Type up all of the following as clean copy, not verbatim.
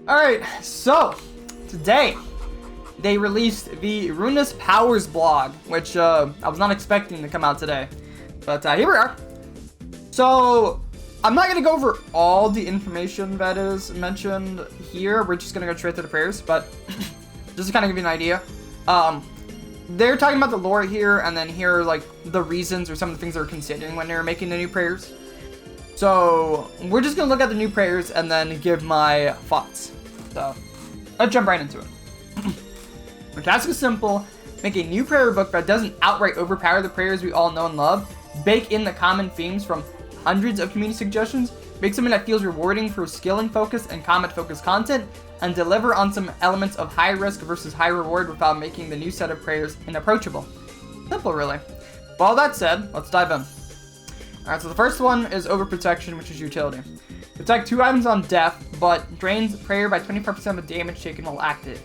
Alright, so today they released the Ruinous Powers blog, which I was not expecting to come out today. But here we are. So I'm not going to go over all the information that is mentioned here. We're just going to go straight to the prayers, but just to kind of give you an idea. They're talking about the lore here, and then here are like the reasons or some of the things they're considering when they're making the new prayers. So we're just going to look at the new prayers and then give my thoughts. So let's jump right into it. The task is simple. Make a new prayer book that doesn't outright overpower the prayers we all know and love. Bake in the common themes from hundreds of community suggestions. Make something that feels rewarding for skill and focus and comment-focused content. And deliver on some elements of high risk versus high reward without making the new set of prayers inapproachable. Simple, really. With all that said, let's dive in. Alright, so the first one is Overprotection, which is utility. Protect 2 items on death, but drains prayer by 25% of damage taken while active.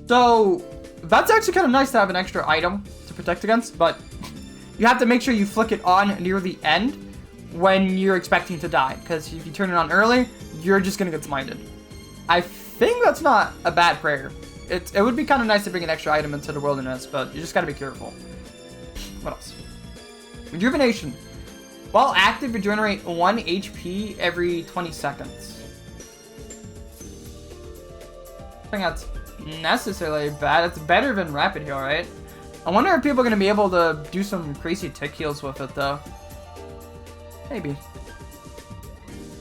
So, that's actually kind of nice to have an extra item to protect against, but you have to make sure you flick it on near the end when you're expecting to die, because if you turn it on early, you're just going to get smited. I think that's not a bad prayer. It would be kind of nice to bring an extra item into the wilderness, but you just got to be careful. What else? Rejuvenation. While active, regenerate 1 HP every 20 seconds. I think that's necessarily bad. It's better than rapid heal, right? I wonder if people are going to be able to do some crazy tick heals with it, though. Maybe.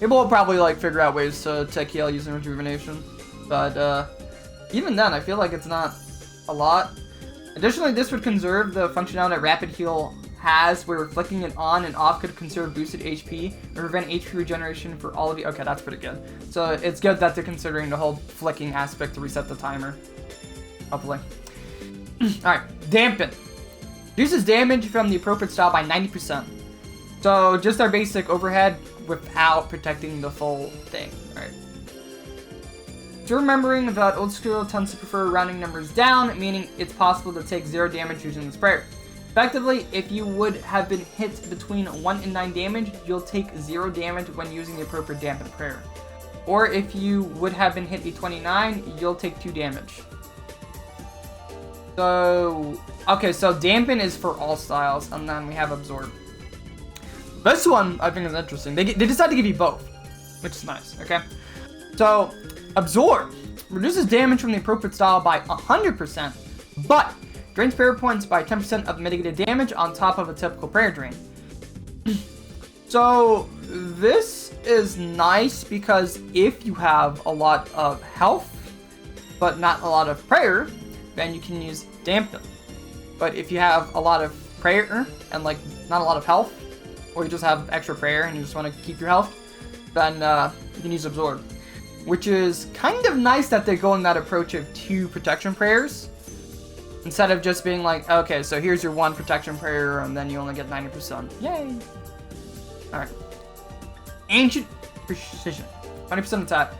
People will probably, like, figure out ways to tick heal using rejuvenation. But, even then, I feel like it's not a lot. Additionally, this would conserve the functionality that rapid heal has, where flicking it on and off could conserve boosted HP and prevent HP regeneration for all of you. Okay, that's pretty good. So it's good that they're considering the whole flicking aspect to reset the timer. Hopefully. Alright, Dampen. Reduces damage from the appropriate style by 90%. So just our basic overhead without protecting the full thing. Alright. So remembering that old school tends to prefer rounding numbers down, meaning it's possible to take 0 damage using this prayer. Effectively, if you would have been hit between 1 and 9 damage, you'll take 0 damage when using the appropriate dampen prayer. Or if you would have been hit a 29, you'll take 2 damage. So, okay, so dampen is for all styles, and then we have absorb. This one, I think, is interesting. They decided to give you both, which is nice, okay? So, absorb reduces damage from the appropriate style by 100%, but drains prayer points by 10% of mitigated damage on top of a typical prayer drain. So, this is nice because if you have a lot of health, but not a lot of prayer, then you can use dampen. But if you have a lot of prayer and like not a lot of health, or you just have extra prayer and you just want to keep your health, then you can use absorb. Which is kind of nice that they're going that approach of 2 protection prayers. Instead of just being like, okay, so here's your 1 protection prayer, and then you only get 90%. Yay! Alright. Ancient Precision. 20% attack.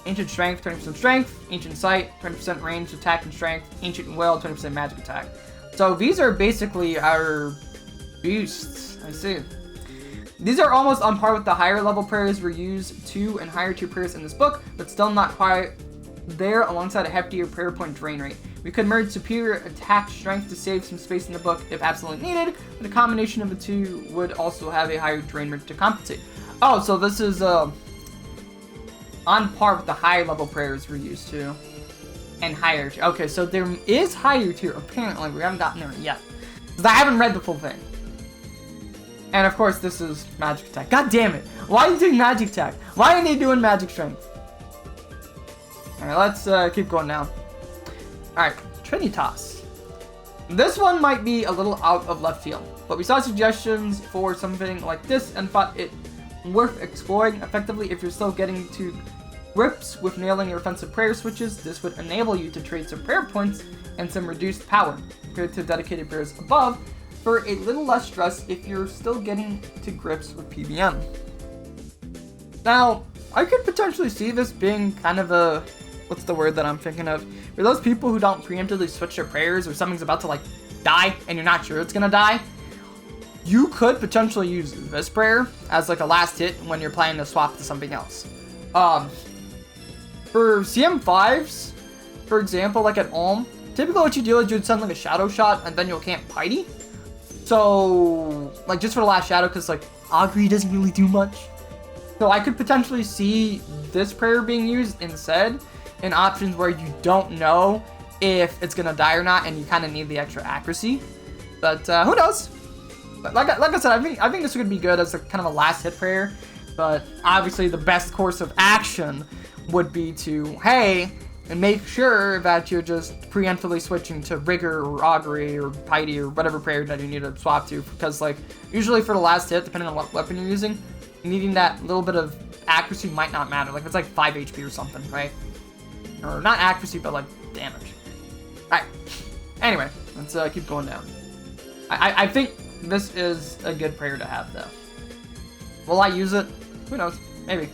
Ancient Strength, 20% Strength. Ancient Sight, 20% range attack and strength. Ancient Will, 20% magic attack. So these are basically our boosts. I see. These are almost on par with the higher level prayers we use 2 and higher tier prayers in this book, but still not quite there alongside a heftier prayer point drain rate. We could merge superior attack strength to save some space in the book if absolutely needed, but a combination of the 2 would also have a higher drain rate to compensate. Oh, so this is on par with the higher level prayers we're used to. And higher tier. Okay, so there is higher tier, apparently. We haven't gotten there yet. Because I haven't read the full thing. And of course, this is magic attack. God damn it. Why are you doing magic attack? Why are they doing magic strength? Alright, let's keep going now. Alright, Trinitas. This one might be a little out of left field, but we saw suggestions for something like this and thought it worth exploring. Effectively, if you're still getting to grips with nailing your offensive prayer switches, this would enable you to trade some prayer points and some reduced power compared to dedicated prayers above for a little less stress if you're still getting to grips with PBM. Now, I could potentially see this being kind of a, what's the word that I'm thinking of? For those people who don't preemptively switch their prayers or something's about to like die and you're not sure it's gonna die, you could potentially use this prayer as like a last hit when you're planning to swap to something else. For CM5s, for example, like at Ulm, typically what you do is you'd send like a shadow shot and then you'll camp Piety. So, like just for the last shadow, because like Augury doesn't really do much. So I could potentially see this prayer being used instead in options where you don't know if it's gonna die or not, and you kind of need the extra accuracy. But who knows? But like I said, I think this would be good as a kind of a last hit prayer. But obviously, the best course of action would be to and make sure that you're just preemptively switching to Rigor or Augury or Piety or whatever prayer that you need to swap to, because like usually for the last hit, depending on what weapon you're using, needing that little bit of accuracy might not matter. Like it's like 5 HP or something, right? Or not accuracy, but like damage. Alright. Anyway, let's keep going down. I think this is a good prayer to have, though. Will I use it? Who knows? Maybe.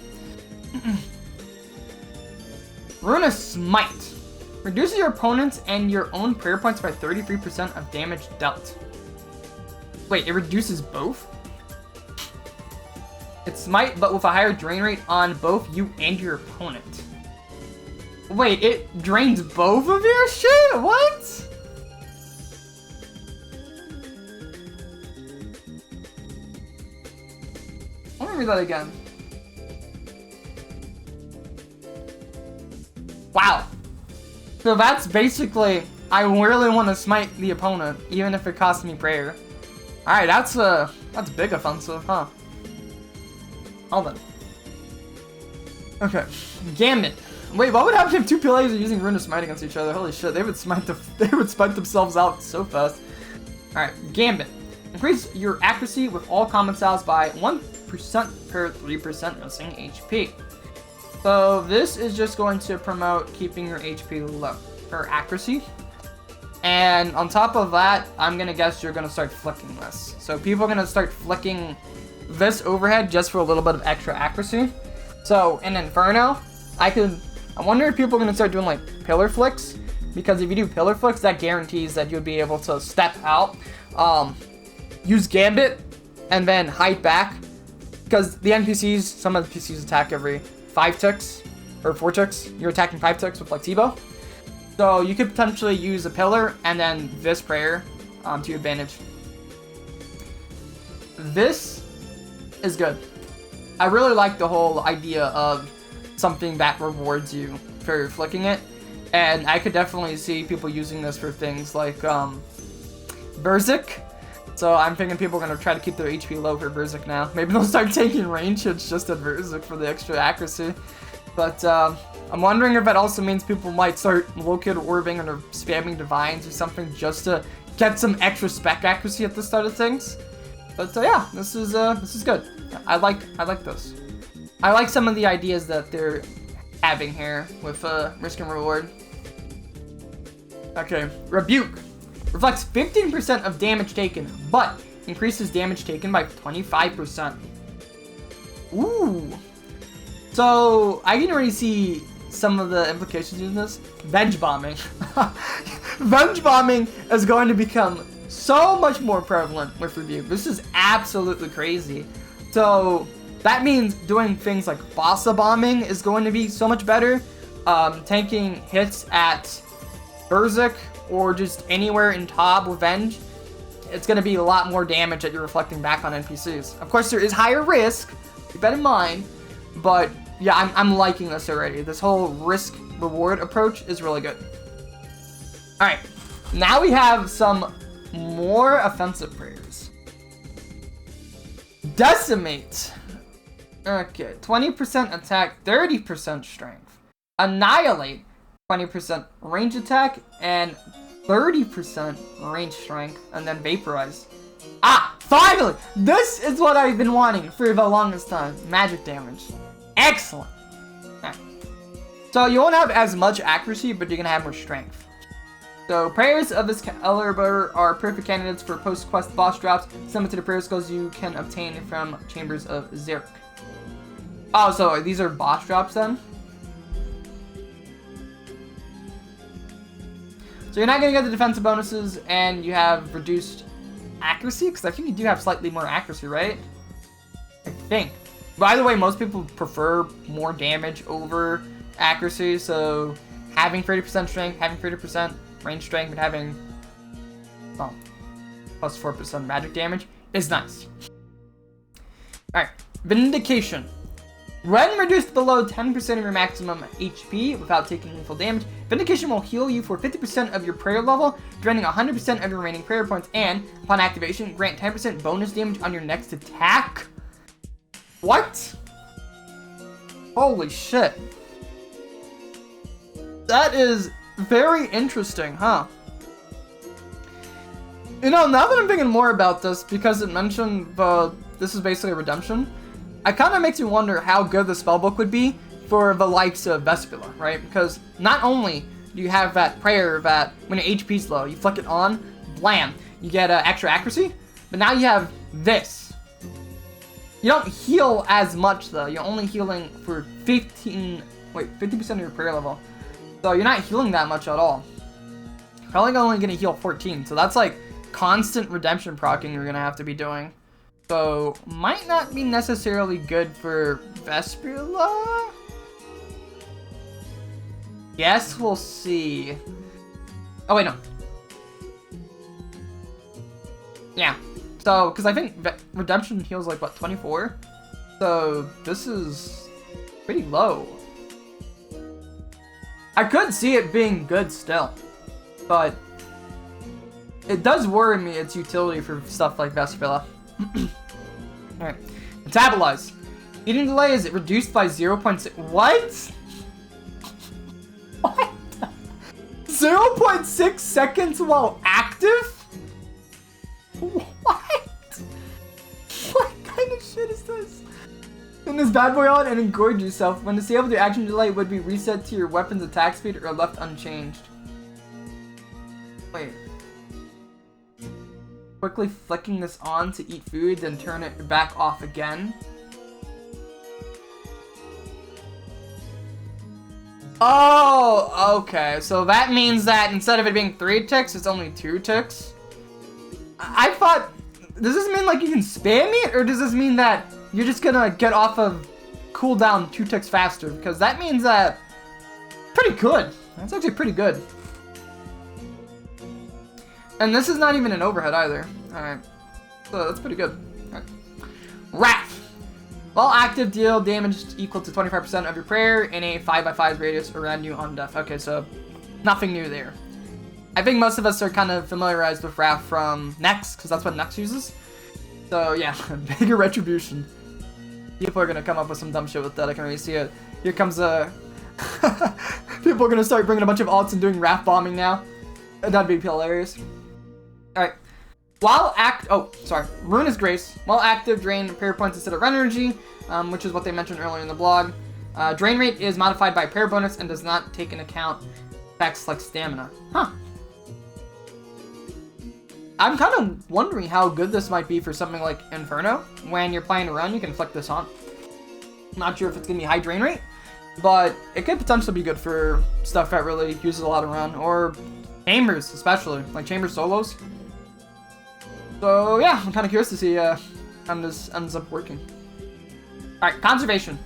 Ruinous Smite. Reduces your opponent's and your own prayer points by 33% of damage dealt. Wait, it reduces both? It's Smite, but with a higher drain rate on both you and your opponent. Wait, it drains both of your shit? What? Let me read that again. Wow. So that's basically, I really want to smite the opponent, even if it costs me prayer. Alright, that's big offensive, huh? Hold on. Okay. Gambit. Wait, what would happen if two PLAs are using Ruinous Smite against each other? Holy shit, they would smite themselves out so fast. Alright, Gambit. Increase your accuracy with all combat styles by 1% per 3% missing HP. So this is just going to promote keeping your HP low, or accuracy. And on top of that, I'm gonna guess you're gonna start flicking this. So people are gonna start flicking this overhead just for a little bit of extra accuracy. So in Inferno, I wonder if people are gonna start doing like pillar flicks, because if you do pillar flicks, that guarantees that you'll be able to step out, use Gambit, and then hide back. Because the NPCs, some of the PCs attack every 5 ticks, or 4 ticks. You're attacking 5 ticks with like T-Bow. So you could potentially use a pillar and then this prayer to your advantage. This is good. I really like the whole idea of something that rewards you for flicking it. And I could definitely see people using this for things like Berserk. So I'm thinking people are going to try to keep their HP low for Berserk now. Maybe they'll start taking range hits just at Berserk for the extra accuracy. But I'm wondering if that also means people might start locator orbing or spamming divines or something just to get some extra spec accuracy at the start of things. But yeah, this is good. I like this. I like some of the ideas that they're having here with risk and reward. Okay, Rebuke. Reflects 15% of damage taken, but increases damage taken by 25%. Ooh. So, I can already see some of the implications of this. Venge bombing. Venge bombing is going to become so much more prevalent with Rebuke. This is absolutely crazy. So, that means doing things like Bossa bombing is going to be so much better. Tanking hits at Berserk or just anywhere in Tob with Venge, it's going to be a lot more damage that you're reflecting back on NPCs. Of course, there is higher risk, keep that in mind, but yeah, I'm liking this already. This whole risk-reward approach is really good. Alright, now we have some more offensive prayers. Decimate. Okay, 20% attack, 30% strength. Annihilate. 20% range attack and 30% range strength, and then vaporize. Ah, finally! This is what I've been wanting for the longest time. Magic damage. Excellent. Right. So you won't have as much accuracy, but you're gonna have more strength. So prayers of this caliber are perfect candidates for post-quest boss drops, similar to the prayer skills you can obtain from Chambers of Zerk. Oh, so these are boss drops then? So you're not going to get the defensive bonuses, and you have reduced accuracy, because I think you do have slightly more accuracy, right? I think. By the way, most people prefer more damage over accuracy, so having 30% strength, having 30% range strength, and having plus 4% magic damage is nice. Alright, Vindication. When reduced below 10% of your maximum HP without taking lethal damage, Vindication will heal you for 50% of your prayer level, draining 100% of your remaining prayer points, and, upon activation, grant 10% bonus damage on your next attack. What? Holy shit. That is very interesting, huh? You know, now that I'm thinking more about this, because it mentioned this is basically a redemption, it kind of makes me wonder how good the spellbook would be for the likes of Vespula, right? Because not only do you have that prayer that when your HP's low, you flick it on, blam, you get extra accuracy, but now you have this. You don't heal as much though, you're only healing for 50% of your prayer level. So you're not healing that much at all. You're only gonna heal 14, so that's like constant redemption proccing you're gonna have to be doing. So, might not be necessarily good for Vespula? Guess we'll see. Oh, wait, no. Yeah. So, because I think Redemption heals like, what, 24? So, this is pretty low. I could see it being good still. But, it does worry me its utility for stuff like Vespula. Alright. Metabolize. Eating delay is reduced by 0.6. What? What? 0.6 seconds while active? What? What kind of shit is this? Turn this bad boy on and engorge yourself. When disabled, your action delay would be reset to your weapon's attack speed or left unchanged. Wait. Quickly flicking this on to eat food, then turn it back off again. Oh, okay. So that means that instead of it being 3 ticks, it's only 2 ticks. I thought, does this mean like you can spam it, or does this mean that you're just gonna get off of cooldown 2 ticks faster? Because that means that pretty good. That's actually pretty good. And this is not even an overhead either. Alright. So that's pretty good. Alright. Wrath. While active, deal damage equal to 25% of your prayer in a 5x5 radius around you on death. Okay, so nothing new there. I think most of us are kind of familiarized with Wrath from Nex, because that's what Nex uses. So yeah, bigger retribution. People are going to come up with some dumb shit with that. I can already see it. Here comes a... People are going to start bringing a bunch of alts and doing Wrath bombing now. That'd be hilarious. Alright. Ruinous Grace. While active, drain prayer points instead of run energy, which is what they mentioned earlier in the blog. Drain rate is modified by prayer bonus and does not take into account effects like stamina. Huh. I'm kind of wondering how good this might be for something like Inferno. When you're playing a run, you can flick this on. Not sure if it's going to be high drain rate, but it could potentially be good for stuff that really uses a lot of run, or Chambers, especially, like Chamber solos. So yeah, I'm kind of curious to see how this ends up working. Alright, Conservation.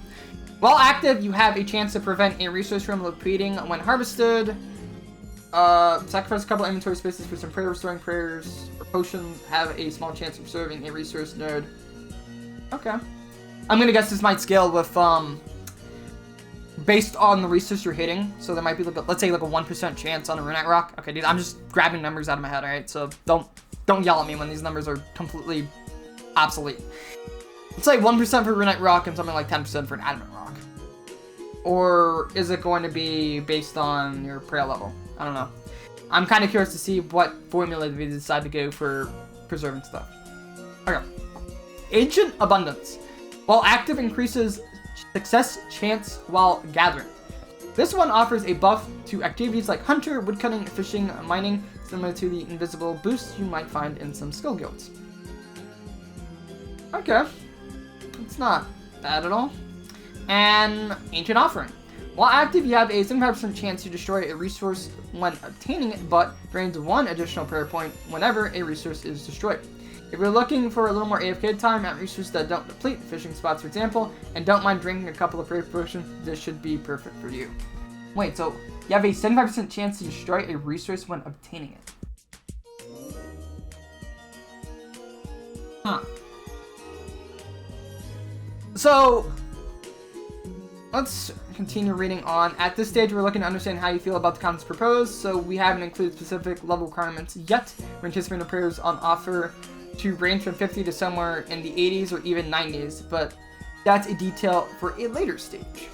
While active, you have a chance to prevent a resource from depleting when harvested. Sacrifice a couple inventory spaces for some prayer restoring prayers or potions. Have a small chance of preserving a resource node. Okay. I'm gonna guess this might scale with based on the resource you're hitting. So there might be like let's say like a 1% chance on a Runite Rock. Okay, dude, I'm just grabbing numbers out of my head, alright? So don't yell at me when these numbers are completely obsolete. Let's say 1% for Runite Rock and something like 10% for an Adamant Rock. Or is it going to be based on your prayer level? I don't know. I'm kind of curious to see what formula they decide to go for preserving stuff. Okay. Ancient Abundance. While active, increases success chance while gathering. This one offers a buff to activities like hunter, woodcutting, fishing, mining, similar to the invisible boosts you might find in some skill guilds. Okay. It's not bad at all. And Ancient Offering. While active, you have a 75% chance to destroy a resource when obtaining it, but drains 1 additional prayer point whenever a resource is destroyed. If you're looking for a little more AFK time at resources that don't deplete, fishing spots for example, and don't mind drinking a couple of prayer potions, this should be perfect for you. Wait, so you have a 75% chance to destroy a resource when obtaining it. Huh. So, let's continue reading on. At this stage, we're looking to understand how you feel about the concepts proposed, so we haven't included specific level requirements yet. We're anticipating the prayers on offer to range from 50 to somewhere in the 80s or even 90s, but that's a detail for a later stage.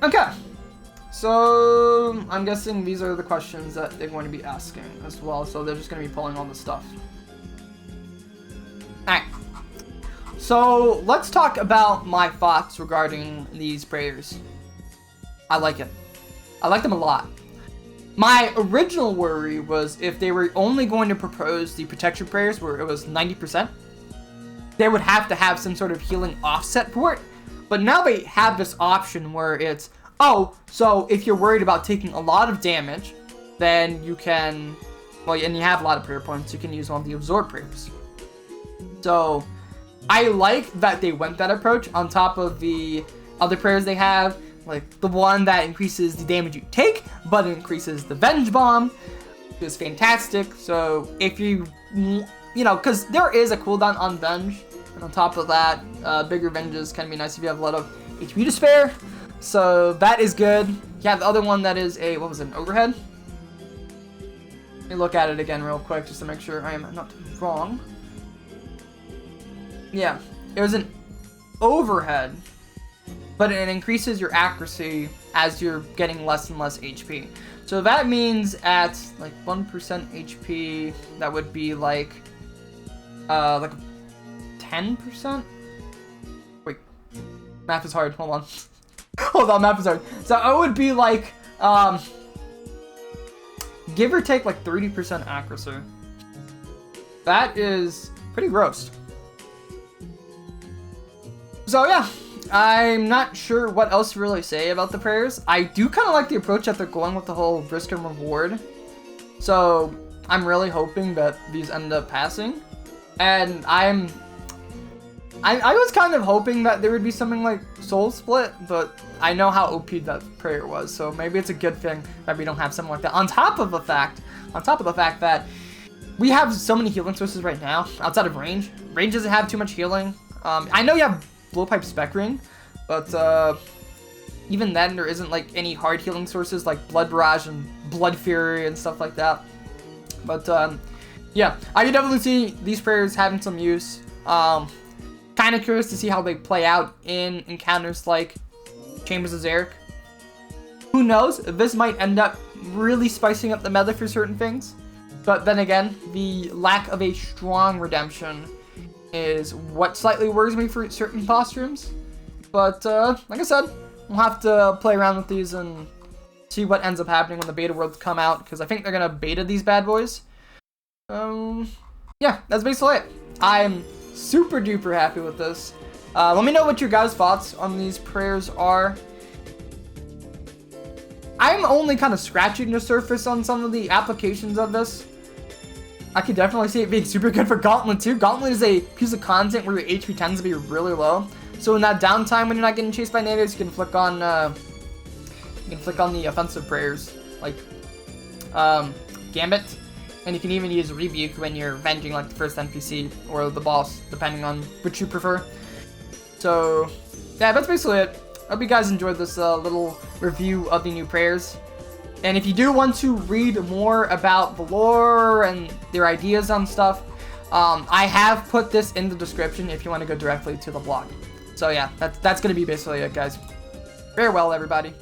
Okay, so I'm guessing these are the questions that they're going to be asking as well, so they're just going to be pulling all the stuff. Alright, so let's talk about my thoughts regarding these prayers. I like it. I like them a lot. My original worry was if they were only going to propose the protection prayers where it was 90%, they would have to have some sort of healing offset for it. But now they have this option where it's, oh, so if you're worried about taking a lot of damage, then you can, well, and you have a lot of prayer points, you can use one of the absorb prayers. So I like that they went that approach on top of the other prayers they have, like the one that increases the damage you take, but increases the Venge Bomb, which is fantastic. So if you know, because there is a cooldown on Venge, and on top of that, bigger Venges can be nice if you have a lot of HP to spare. So that is good. You have the other one that is a, what was it, an overhead? Let me look at it again real quick just to make sure I am not wrong. Yeah, it was an overhead, but it increases your accuracy as you're getting less and less HP. So that means at like 1% HP, that would be like 10%? Wait, math is hard, hold on. Hold on, math is hard. So it would be like, give or take like 30% accuracy. That is pretty gross. So yeah, I'm not sure what else to really say about the prayers. I do kind of like the approach that they're going with the whole risk and reward. So I'm really hoping that these end up passing. And I was kind of hoping that there would be something like Soul Split, but I know how OP that prayer was, so maybe it's a good thing that we don't have something like that. On top of the fact that we have so many healing sources right now outside of range. Range doesn't have too much healing. I know you have Blowpipe Spec Ring, but even then there isn't like any hard healing sources like Blood Barrage and Blood Fury and stuff like that. But yeah, I can definitely see these prayers having some use. Kind of curious to see how they play out in encounters like Chambers of Zarek. Who knows? This might end up really spicing up the meta for certain things. But then again, the lack of a strong redemption is what slightly worries me for certain boss rooms. But like I said, we'll have to play around with these and see what ends up happening when the beta worlds come out, because I think they're gonna beta these bad boys. Yeah, that's basically it. I'm super duper happy with this. Let me know what your guys' thoughts on these prayers are. I'm only kind of scratching the surface on some of the applications of this. I could definitely see it being super good for Gauntlet too. Gauntlet is a piece of content where your HP tends to be really low. So in that downtime when you're not getting chased by natives, you can flick on the offensive prayers like Gambit. And you can even use Rebuke when you're venging like the first NPC or the boss, depending on which you prefer. So, yeah, that's basically it. I hope you guys enjoyed this little review of the new prayers. And if you do want to read more about the lore and their ideas on stuff, I have put this in the description if you want to go directly to the blog. So yeah, that's going to be basically it, guys. Farewell, everybody.